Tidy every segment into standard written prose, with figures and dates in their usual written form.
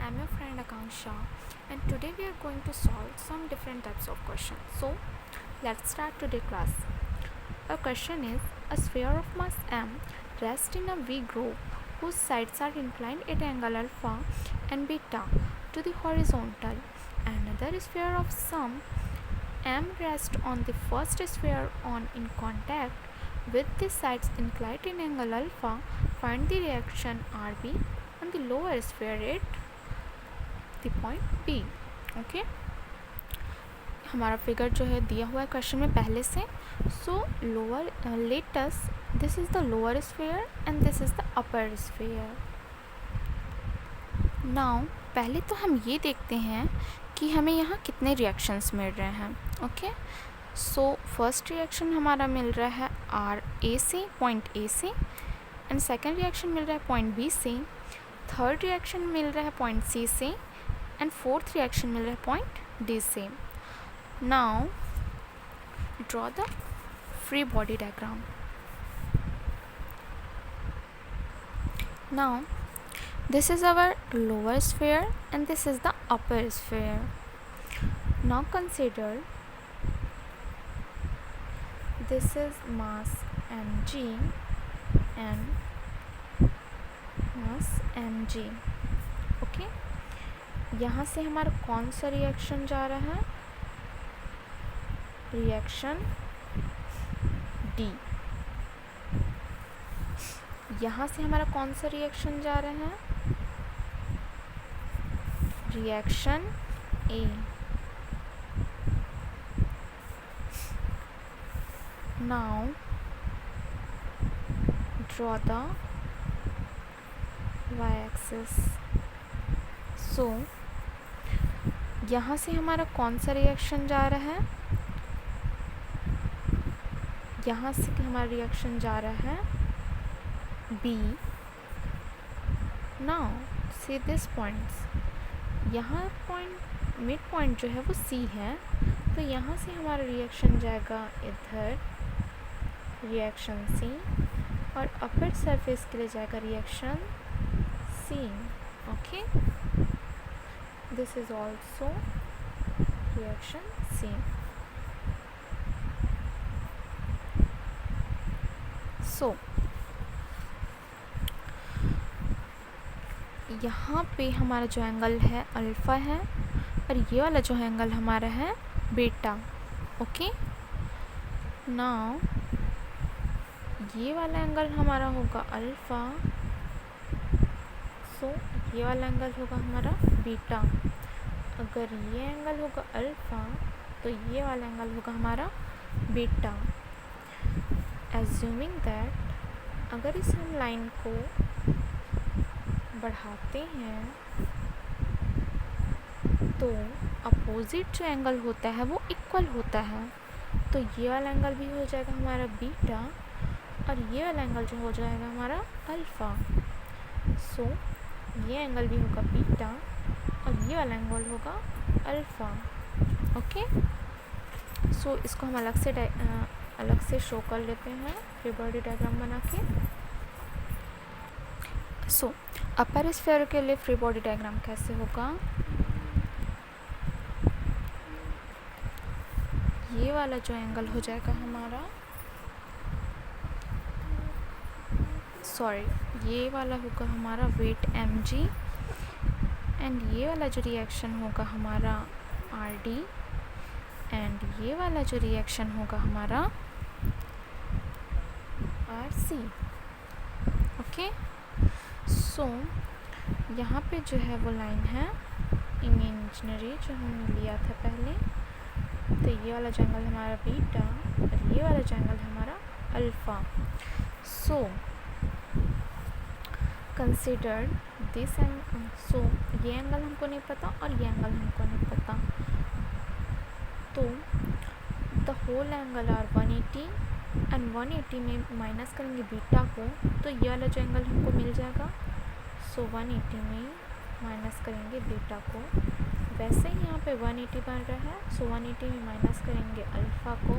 I'm your friend Akanksha, and today we are going to solve some different types of questions. So let's start today's class. Our question is: a sphere of mass m rests in a V group whose sides are inclined at angle alpha and beta to the horizontal. Another sphere of some m rests on the first sphere on in contact with the sides inclined in angle alpha. Find the reaction Rb on the lower sphere at the point P. Okay हमारा figure जो है दिया हुआ है question में पहले से. So lower let's this is the lower sphere and this is the upper sphere. Now पहले तो हम ये देखते हैं कि हमें यहाँ कितने रिएक्शंस मिल रहे हैं. ओके सो फर्स्ट रिएक्शन हमारा मिल रहा है आर ए से, पॉइंट ए से, एंड सेकेंड रिएक्शन मिल रहा है पॉइंट बी से, थर्ड रिएक्शन मिल रहा है पॉइंट सी से, एंड फोर्थ रिएक्शन मिल रहा है पॉइंट डी से. Now draw the free body diagram. Now this is our lower sphere and this is the upper sphere. Now consider this is mass mg and mass mg. Okay यहाँ से हमारा कौन सा reaction जा रहा है? Reaction D. यहाँ से हमारा कौन सा रिएक्शन जा रहा है? Reaction A. Now draw the Y axis. So यहाँ से हमारा कौन सा रिएक्शन जा रहा है? यहाँ से हमारा रिएक्शन जा रहा है B. Now see this points. यहाँ पॉइंट मिड पॉइंट जो है वो सी है, तो यहाँ से हमारा रिएक्शन जाएगा इधर रिएक्शन सी, और अपर सरफेस के लिए जाएगा reaction C. Okay this is also reaction C. So यहाँ पे हमारा जो एंगल है अल्फ़ा है, और ये वाला जो एंगल हमारा है बीटा. ओके नाउ ये वाला एंगल हमारा होगा अल्फ़ा, सो ये वाला एंगल होगा हमारा बीटा. अगर ये एंगल होगा अल्फ़ा तो ये वाला एंगल होगा हमारा बीटा. एज्यूमिंग दैट अगर इस हम लाइन को बढ़ाते हैं तो अपोजिट जो एंगल होता है वो इक्वल होता है, तो ये वाला एंगल भी हो जाएगा हमारा बीटा, और ये वाला एंगल जो हो जाएगा हमारा अल्फ़ा. सो ये एंगल भी होगा बीटा और ये वाला एंगल होगा अल्फ़ा. ओके सो इसको हम अलग से शो कर लेते हैं फ्री बॉडी डायग्राम बना के. सो अपर स्फीयर के लिए फ्री बॉडी डायग्राम कैसे होगा? ये वाला जो एंगल हो जाएगा हमारा, ये वाला होगा हमारा वेट mg, एंड ये वाला जो रिएक्शन होगा हमारा rd, एंड ये वाला जो रिएक्शन होगा हमारा rc. ओके सो यहाँ पे जो है वो लाइन है इमेजिनरी जो हमने लिया था पहले, तो ये वाला जो एंगल हमारा बीटा और ये वाला जो एंगल हमारा alpha. So consider this angle. So ये एंगल हमको नहीं पता और ये एंगल हमको नहीं पता, तो the whole angle are 180, and 180 में माइनस करेंगे बीटा को तो ये वाला जो एंगल हमको मिल जाएगा. सो 180 में माइनस करेंगे बीटा को. वैसे ही यहाँ पे 180 बन रहा है, सो 180 में माइनस करेंगे अल्फ़ा को,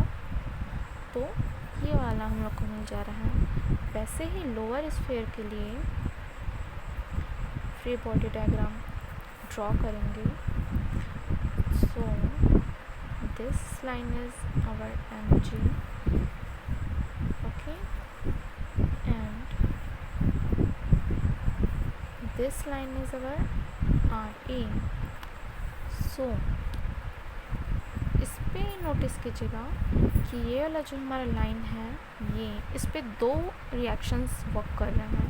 तो ये वाला हम लोग को मिल जा रहा है. वैसे ही लोअर स्फीयर के लिए फ्री बॉडी डायग्राम ड्रॉ करेंगे. So this line is our mg, okay, and this line is our RA. So इस पे नोटिस कीजिएगा कि ये वाला जो हमारा लाइन है, ये इस पे दो रिएक्शंस वर्क कर रहे हैं.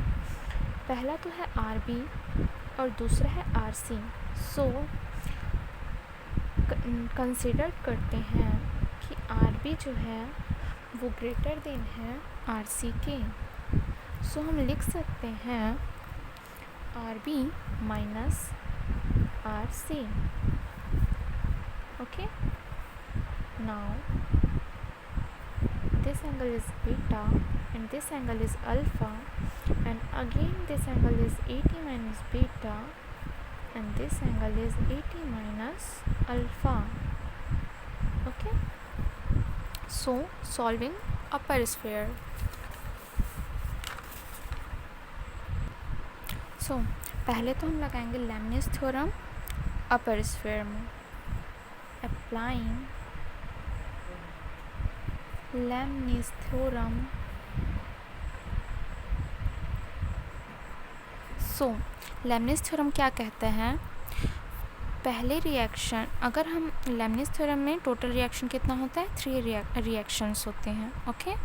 पहला तो है RB और दूसरा है RC. सो कंसिडर करते हैं कि RB जो है वो ग्रेटर देन है RC के. सो हम लिख सकते हैं RB minus RC. Okay, now this angle is beta and this angle is alpha, and again this angle is 80 minus beta and this angle is 80 minus alpha. Okay, so solving upper sphere. So पहले तो हम लगाएंगे लेमनिस theorem अपर sphere में. Applying Leibniz theorem. So Leibniz theorem क्या कहते हैं? पहले reaction, अगर हम Leibniz theorem में टोटल रिएक्शन कितना होता है? 3 रिएक्शंस होते हैं. ओके,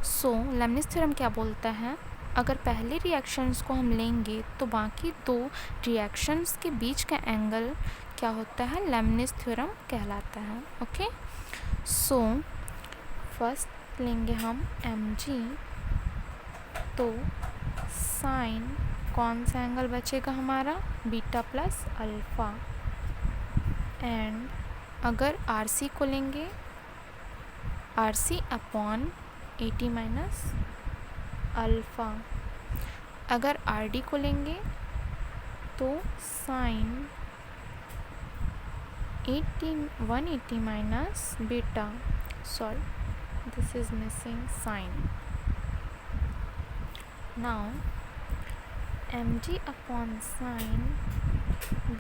सो Leibniz theorem क्या बोलता है? अगर पहले रिएक्शंस को हम लेंगे तो बाकी 2 रिएक्शंस के बीच का एंगल क्या होता है? Leibniz थ्योरम कहलाता है. ओके, सो फर्स्ट लेंगे हम mg, तो साइन कौन सा एंगल बचेगा हमारा? Beta plus alpha. एंड अगर RC को लेंगे, RC अपॉन 80 माइनस अल्फ़ा. अगर RD को लेंगे तो sign 180 minus beta. Sorry, this is missing sign. Now mg upon sine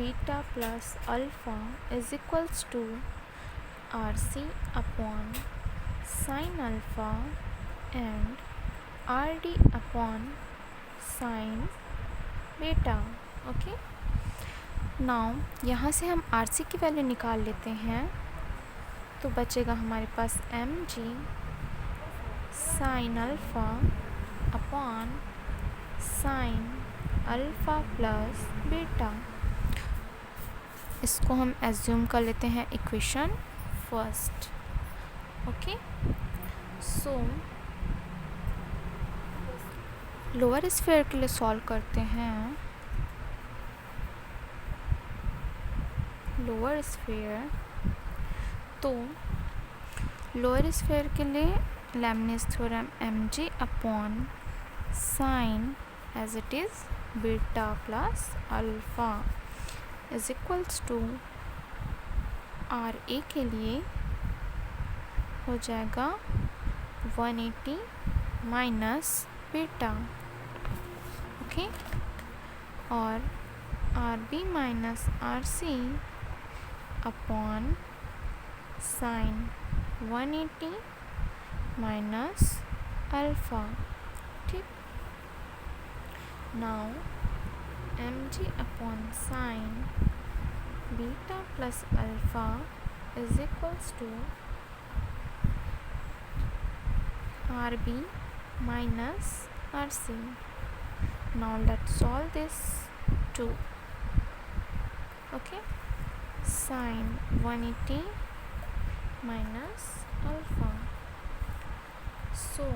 beta plus alpha is equals to RC upon sine alpha and RD upon sine beta. Okay, now यहाँ से हम RC की value निकाल लेते हैं, तो बचेगा हमारे पास mg sine alpha upon sine alpha plus beta. इसको हम एज्यूम कर लेते हैं equation first. Okay, so lower sphere के लिए सॉल्व करते हैं. लोअर स्फीयर, तो लोअर स्फीयर के लिए Lami's theorem mg upon sine as it is beta plus alpha is equals to RA के लिए हो जाएगा 180 माइनस बीटा. ओके, और RB minus RC upon sine 180 minus alpha. ठीक, now mg upon sine beta plus alpha is equals to RB minus RC. Now let's solve this too. Okay, sin 180 minus alpha. So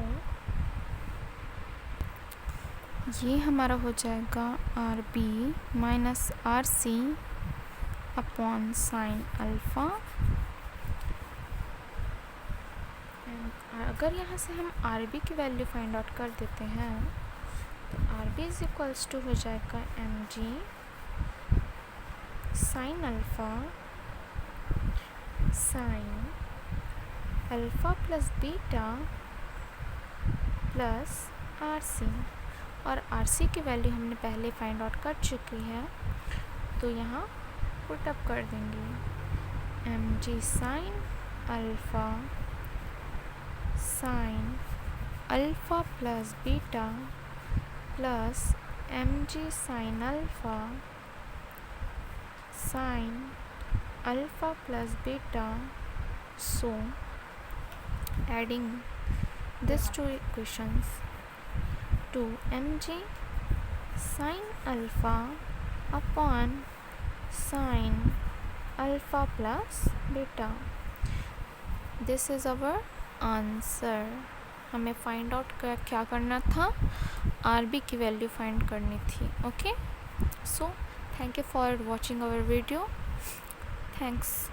ये हमारा हो जाएगा RB minus RC upon sine alpha. अगर यहाँ से हम RB की वैल्यू फाइंड आउट कर देते हैं, तो RB इज इक्वल्स टू हो जाएगा mg sine alpha sine alpha plus beta plus RC. और RC की वैल्यू हमने पहले फाइंड आउट कर चुकी है, तो यहाँ पुटअप कर देंगे। mg sine alpha plus beta plus mg sine alpha plus beta. So adding these two equations to mg sin alpha upon sin alpha plus beta. This is our answer. हमें find out क्या करना था, RB की value find करनी थी. Okay, so thank you for watching our video. Thanks.